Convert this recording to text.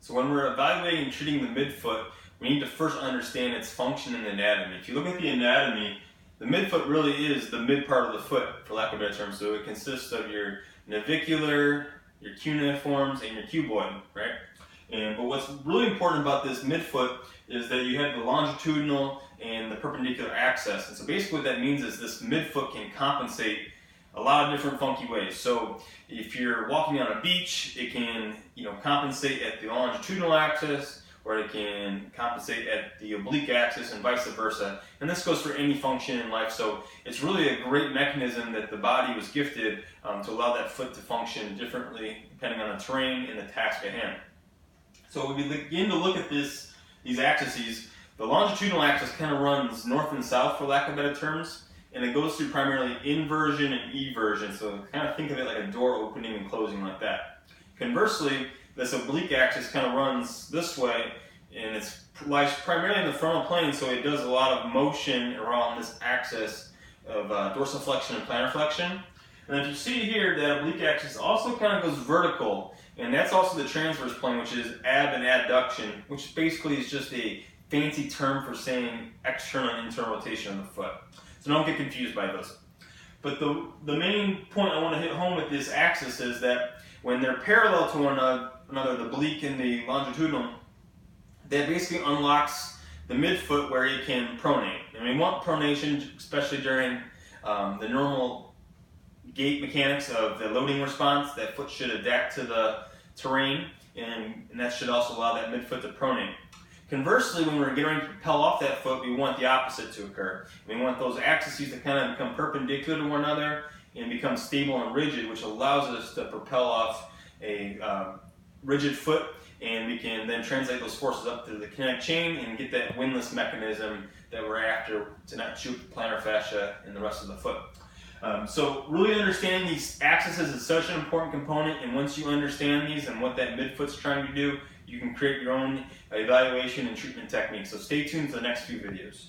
So when we're evaluating and treating the midfoot, we need to first understand its function in the anatomy. If you look at the anatomy, the midfoot really is the mid part of the foot, for lack of a better term. So it consists of your navicular, your cuneiforms, and your cuboid, right? But what's really important about this midfoot is that you have the longitudinal and the perpendicular axis. And so basically what that means is this midfoot can compensate a lot of different funky ways. So if you're walking on a beach, it can compensate at the longitudinal axis, or it can compensate at the oblique axis and vice versa. And this goes for any function in life. So it's really a great mechanism that the body was gifted to allow that foot to function differently depending on the terrain and the task at hand. So when we begin to look at these axes, the longitudinal axis kind of runs north and south, for lack of better terms, and it goes through primarily inversion and eversion. So kind of think of it like a door opening and closing like that. Conversely, this oblique axis kind of runs this way, and it lies primarily in the frontal plane, so it does a lot of motion around this axis of dorsiflexion and plantar flexion. And if you see here, that oblique axis also kind of goes vertical, and that's also the transverse plane, which is ab and adduction, which basically is just a fancy term for saying external and internal rotation of the foot. So don't get confused by those. But the main point I want to hit home with this axis is that when they're parallel to one another, the oblique and the longitudinal, that basically unlocks the midfoot where it can pronate. And we want pronation, especially during the normal gait mechanics of the loading response. That foot should adapt to the terrain, and that should also allow that midfoot to pronate. Conversely, when we're getting ready to propel off that foot, we want the opposite to occur. We want those axes to kind of become perpendicular to one another and become stable and rigid, which allows us to propel off a rigid foot, and we can then translate those forces up to the kinetic chain and get that windlass mechanism that we're after to not shoot the plantar fascia and the rest of the foot. So really understanding these axes is such an important component, and once you understand these and what that midfoot's trying to do, you can create your own evaluation and treatment techniques. So stay tuned for the next few videos.